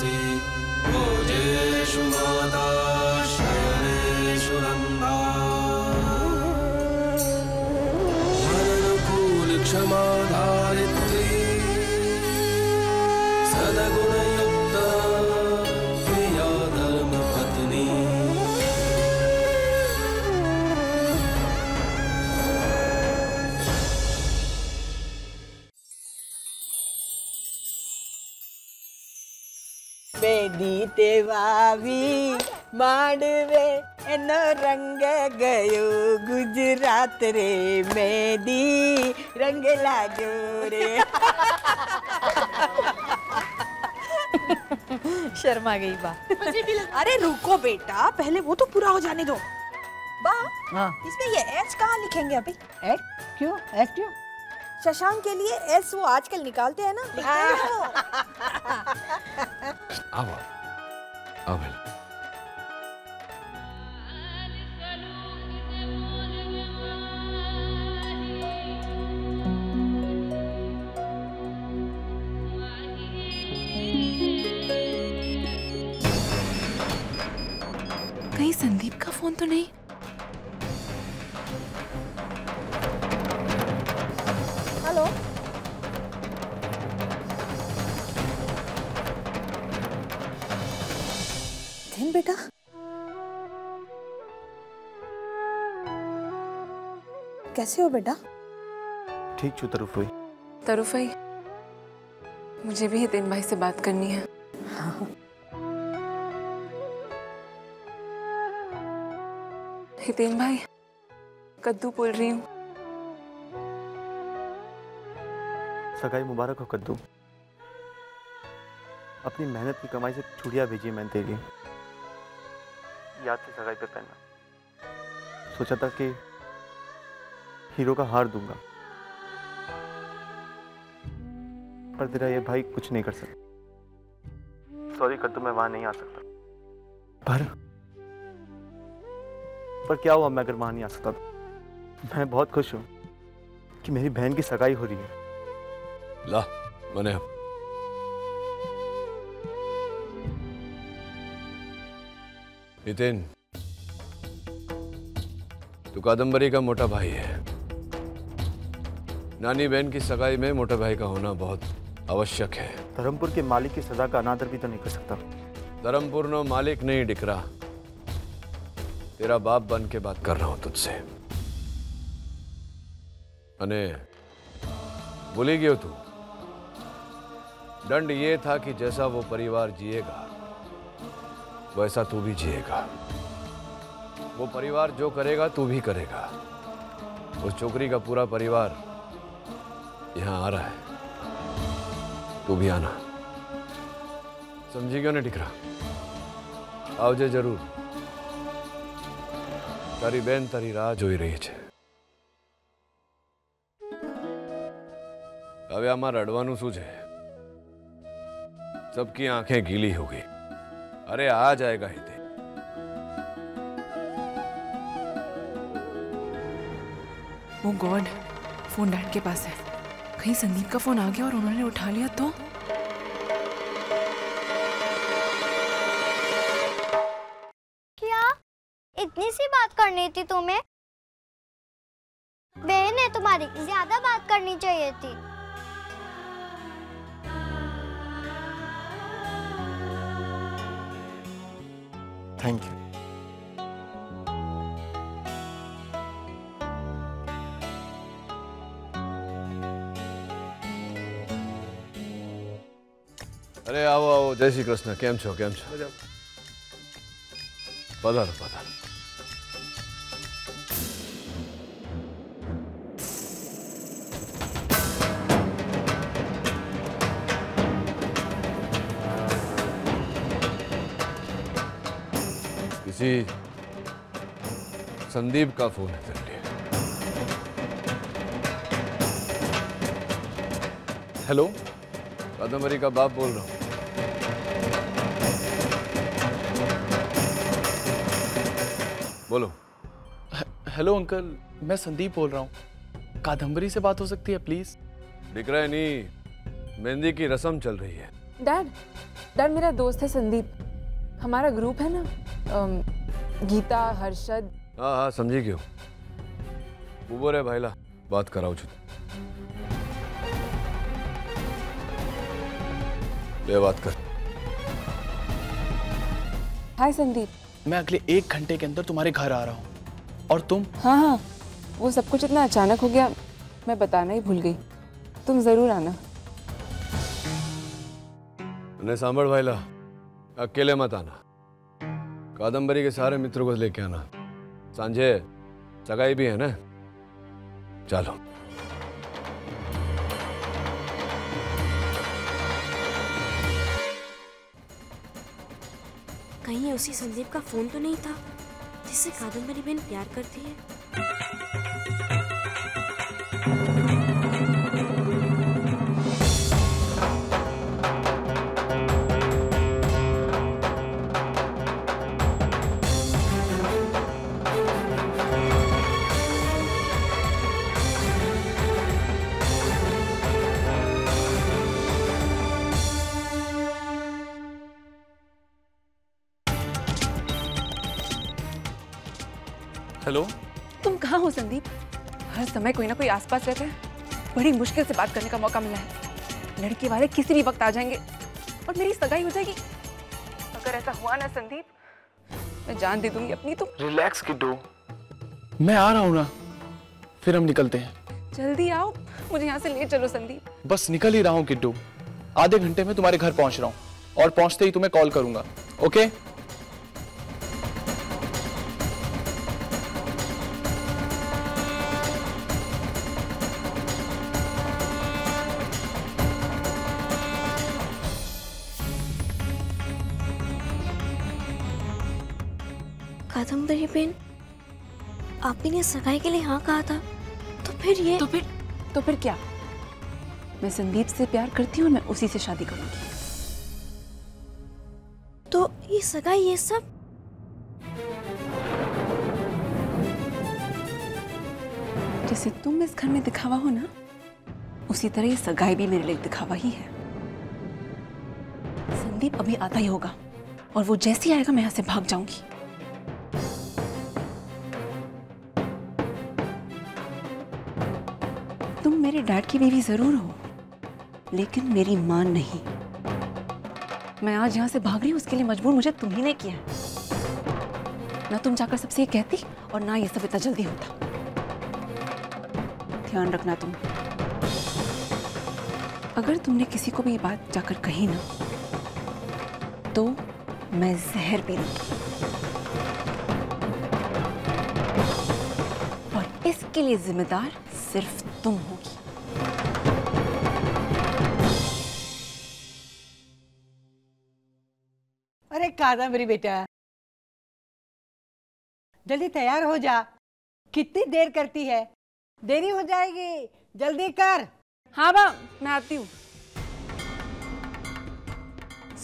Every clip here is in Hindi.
मनसि भोजेषु माता शयनेषु नन्दा क्षमा धारित्री सद्गुणयुक्ता प्रिया धर्मपत्नी। બેડી તેવાવી માંડવે એનો રંગ ગયો ગુજરાત રે મેદી रंग लागो रे। शर्मा गई बा। अरे रुको बेटा, पहले वो तो पूरा हो जाने दो। बा, हाँ। इसमें ये एच कहाँ लिखेंगे अभी? एच क्यों? एच क्यों? शशांक के लिए एस वो आजकल निकालते हैं ना, लिखते हैं वो। आओ आओ। कहीं संदीप का फोन तो नहीं? हेलो, दिन बेटा कैसे हो बेटा? ठीक छू तरुफ हुई। तरुफ भाई, मुझे भी हितेन भाई से बात करनी है। हाँ। हितेन भाई, कद्दू बोल रही हूँ। सगाई मुबारक हो कद्दू। अपनी मेहनत की कमाई से चूड़ियां भेजी मैंने तेरे लिए, याद से सगाई पे पहनना। सोचा था कि हीरो का हार दूंगा, पर तेरा ये भाई कुछ नहीं कर सकता। सॉरी कद्दू, मैं वहां नहीं आ सकता। पर क्या हुआ मैं अगर वहां नहीं आ सकता तो? मैं बहुत खुश हूं कि मेरी बहन की सगाई हो रही है। ला मने नितिन, तू कादम्बरी का मोटा भाई है। नानी बहन की सगाई में मोटा भाई का होना बहुत आवश्यक है। धर्मपुर के मालिक की सजा का अनादर भी तो नहीं कर सकता। धर्मपुर नो मालिक नहीं डिकरा, तेरा बाप बन के बात कर रहा हूं तुझसे। अने भूली गयो तू, दंड ये था कि जैसा वो परिवार जिएगा वैसा तू भी जिएगा। वो परिवार जो करेगा तू भी करेगा। उस छोकरी का पूरा परिवार यहां आ रहा है, तू भी आना। समझी क्यों नहीं टिकरा? आवजे जरूर। तारी बहन तारी राह जोई रही है। હવે આમાં રડવાનું શું છે? सबकी आंखें गीली हो गई। अरे आ जाएगा हिते। ओ गॉड, फोन डैड के पास है। कहीं संदीप का फोन आ गया और उन्होंने उठा लिया तो? क्या इतनी सी बात करनी थी तुम्हें? बहन है तुम्हारी, ज्यादा बात करनी चाहिए थी। Thank you. अरे आओ आओ, जय श्री कृष्ण। केम छो केम छो? पधारो पधारो। किसी संदीप का फोन है तेरे लिए। हेलो, कादम्बरी का बाप बोल रहा हूँ। बोलो। हेलो अंकल, मैं संदीप बोल रहा हूँ। कादम्बरी से बात हो सकती है प्लीज? दिख रहा है नहीं, मेहंदी की रस्म चल रही है। डैड मेरा दोस्त है संदीप, हमारा ग्रुप है ना, गीता, हर्षद। हाँ हाँ समझी क्यों, उबो रे भाईला बात कराऊ छु, ले बात कर। हाय संदीप। मैं अगले 1 घंटे के अंदर तुम्हारे घर आ रहा हूँ, और तुम? हाँ, वो सब कुछ इतना अचानक हो गया, मैं बताना ही भूल गई। तुम जरूर आना। ने सांभळ भाईला, अकेले मत आना, कादम्बरी के सारे मित्रों को लेके आना, सांझे सगाई भी है ना। चलो। कहीं उसी संदीप का फोन तो नहीं था जिससे कादम्बरी बहन प्यार करती है? हेलो, तुम कहाँ हो संदीप? हर समय कोई ना कोई आसपास रहता है, बड़ी मुश्किल से बात करने का मौका मिला है। लड़के वाले किसी भी वक्त आ जाएंगे और मेरी सगाई हो जाएगी। अगर ऐसा हुआ ना संदीप, मैं जान दे दूंगी अपनी। तुम रिलैक्स किड्डू, मैं आ रहा हूँ ना, फिर हम निकलते हैं। जल्दी आओ, मुझे यहाँ से ले चलो संदीप। बस निकल ही रहा हूँ किड्डू, आधे घंटे में तुम्हारे घर पहुँच रहा हूँ, और पहुँचते ही तुम्हें कॉल करूंगा। ओके? कादम्बरी बहन, आप ही ने सगाई के लिए हाँ कहा था, तो फिर ये तो फिर क्या? मैं संदीप से प्यार करती हूँ और मैं उसी से शादी करूंगी। तो ये सगाई, ये सब जैसे तुम इस घर में दिखावा हो ना, उसी तरह ये सगाई भी मेरे लिए दिखावा ही है। संदीप अभी आता ही होगा, और वो जैसे ही आएगा मैं यहाँ से भाग जाऊंगी। तुम मेरे डैड की बीवी जरूर हो, लेकिन मेरी मां नहीं। मैं आज यहाँ से भाग रही हूँ, उसके लिए मजबूर मुझे तुम ही ने किया है। ना तुम जाकर सबसे ये कहती, और ना ये सब इतना जल्दी होता। ध्यान रखना तुम, अगर तुमने किसी को भी ये बात जाकर कही ना, तो मैं जहर पी लूंगी, और इसके लिए जिम्मेदार सिर्फ तुम होगी। अरे कादम्बरी बेटा, जल्दी तैयार हो जा, कितनी देर करती है, देरी हो जाएगी, जल्दी कर। हाँ बा, मैं आती हूँ।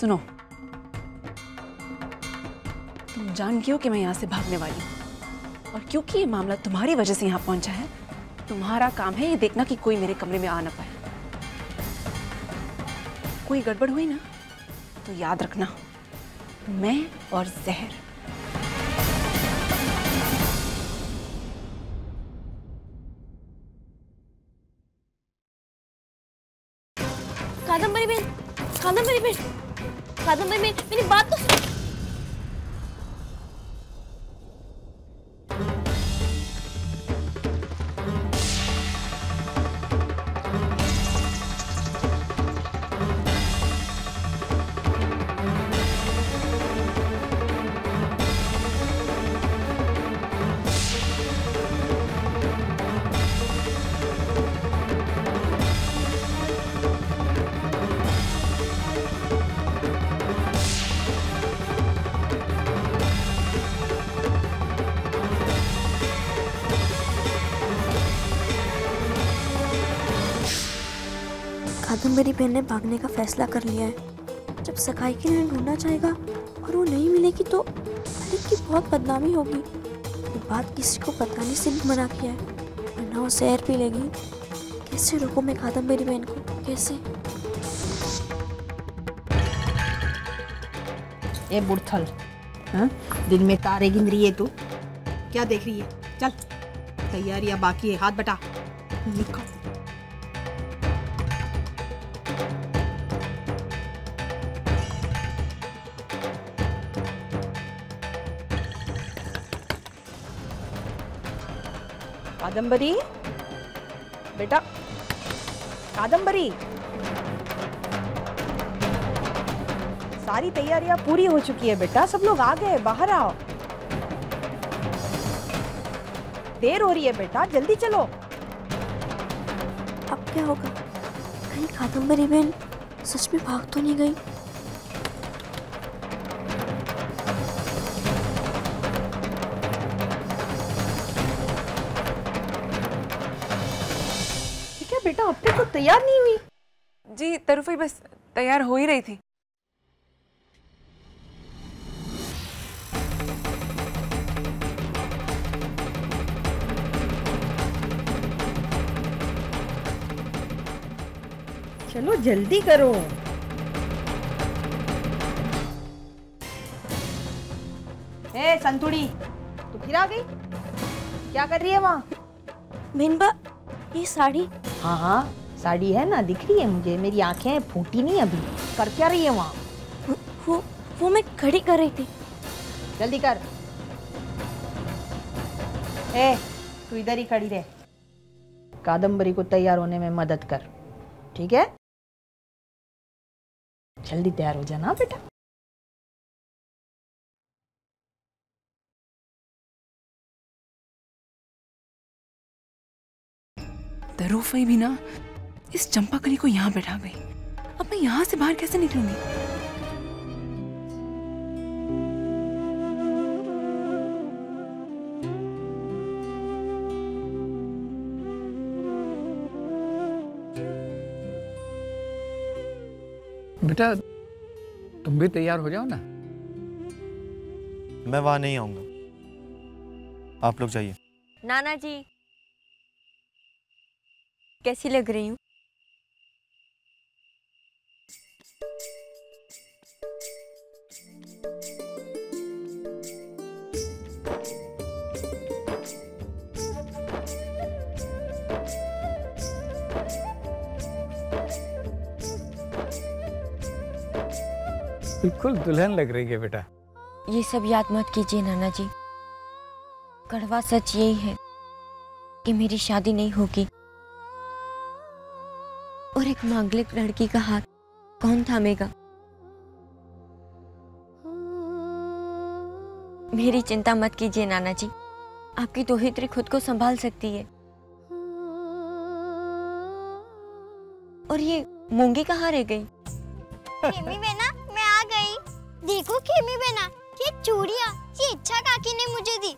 सुनो, तुम जान गए हो कि मैं यहाँ से भागने वाली हूँ, और क्योंकि ये मामला तुम्हारी वजह से यहाँ पहुंचा है, तुम्हारा काम है ये देखना कि कोई मेरे कमरे में आ ना पाए। कोई गड़बड़ हुई ना, तो याद रखना, मैं और जहर। कादम्बरी बहन, कादम्बरी बहन, कादम्बरी बहन, मेरी बात तो सुनो। कादम्बरी बहन ने भागने का फैसला कर लिया है। जब सगाई के लिए ढूंढना चाहेगा और वो नहीं मिलेगी तो मलिक की बहुत बदनामी होगी। ये बात किसी को बताने से भी मना किया है, वरना वो जहर पी लेगी। कैसे रोकूं मैं कादम्बरी बहन को, कैसे? ए बुढ़थल, हाँ? दिन में तारे गिन रही है तू, क्या देख रही है? चल, तैयारियां बाकी है, हाथ बटा, निकल। कादम्बरी, बेटा, कादम्बरी, सारी तैयारियां पूरी हो चुकी है बेटा, सब लोग आ गए, बाहर आओ। देर हो रही है बेटा, जल्दी चलो। अब क्या होगा? कहीं कादम्बरी बहन सच में भाग तो नहीं गई? क्या बेटा, अब तक तो तैयार नहीं हुई? जी तरुफई बस तैयार हो ही रही थी। चलो जल्दी करो। ए संतुड़ी, तू फिर आ गई? क्या कर रही है वहाँ? मीनबा, ये साड़ी। हाँ हाँ, साड़ी है ना, दिख रही है मुझे, मेरी आंखें फूटी नहीं अभी। कर क्या रही है वहाँ? वो मैं खड़ी कर रही थी। जल्दी कर। ए, तू इधर ही खड़ी रह, कादम्बरी को तैयार होने में मदद कर, ठीक है? जल्दी तैयार हो जाना बेटा। तरुफई भी ना इस चंपाकली को यहाँ बैठा गई। अब मैं यहाँ से बाहर कैसे निकलूंगी? बेटा तुम भी तैयार हो जाओ ना। मैं वहां नहीं आऊंगा, आप लोग जाइए। नाना जी, कैसी लग रही हूँ? बिल्कुल दुल्हन लग रही है बेटा। ये सब याद मत कीजिए नाना जी। कड़वा सच यही है कि मेरी शादी नहीं होगी, और एक मांगलिक लड़की का हाथ कौन थामेगा? मेरी चिंता मत कीजिए नाना जी, आपकी दोहित्री खुद को संभाल सकती है। और ये मूंगी कहाँ रह गई? खेमी बेना, मैं आ गई। देखो खेमी बेना, ये चूड़ियाँ ये इच्छा काकी ने मुझे दी,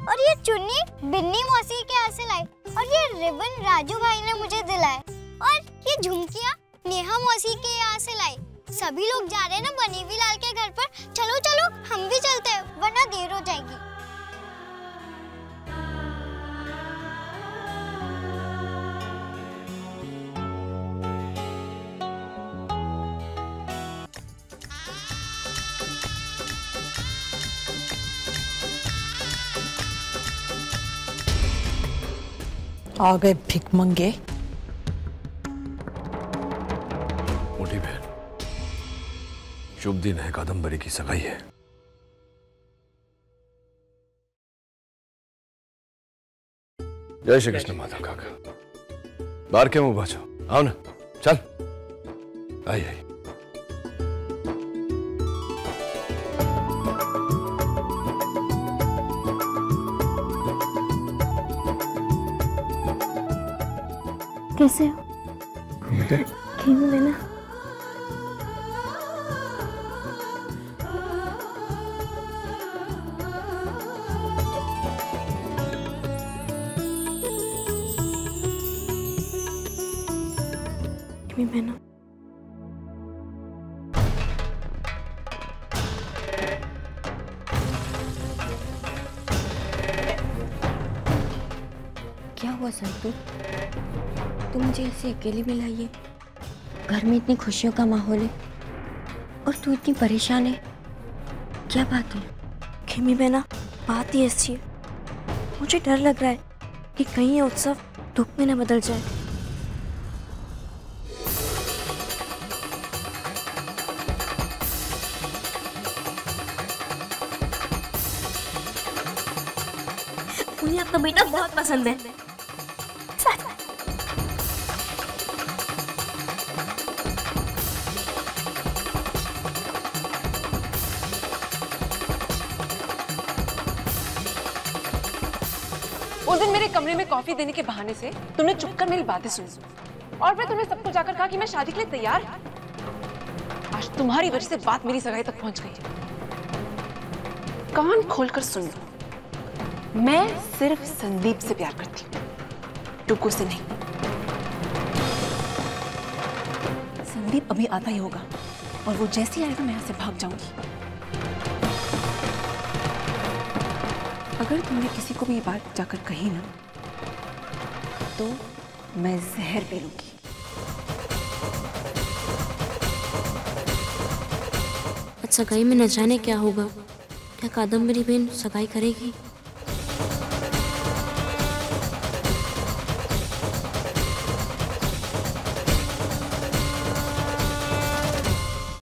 और ये चुन्नी बिन्नी मौसी के यहाँ से लाई, और ये रिबन राजू भाई ने मुझे दिलाए, और ये झुमकियाँ नेहा मौसी के यहाँ से लाई। सभी लोग जा रहे हैं ना बनीवी लाल के घर पर। चलो चलो हम भी चलते हैं, वरना देर हो जाएगी। आ गए भिखमंगे। मोटी बहन, शुभ दिन है, कादम्बरी की सगाई है। जय श्री कृष्ण माता काका। बाहर के मुंह बाचो, आओ ना, चल आई आई। कैसे हो? खेमी बेना, खेमी बेना, क्या हुआ संतू? तुम मुझे ऐसे अकेले भी लाइए। घर में इतनी खुशियों का माहौल है और तू इतनी परेशान है। क्या बात है? खेमी बहना, बात ही ऐसी है। मुझे डर लग रहा है कि कहीं ये उत्सव दुख में न बदल जाए। मुझे आपका बेटा बहुत पसंद है। उस दिन मेरे कमरे में कॉफी देने के बहाने से तुमने चुपकर मेरी बातें सुनी और फिर तुमने सबको जाकर कहा कि मैं शादी के लिए तैयार। आज तुम्हारी वजह से बात मेरी सगाई तक पहुंच गई। कान खोलकर सुन लो, मैं सिर्फ संदीप से प्यार करती हूँ, टुकू से नहीं। संदीप अभी आता ही होगा और वो जैसे ही आएगा मैं यहाँ से भाग जाऊंगी। अगर तुमने किसी को भी ये बात जाकर कही ना तो मैं जहर पी लूंगी। आज सगाई में न जाने क्या होगा। क्या कादम्बरी बहन सगाई करेगी?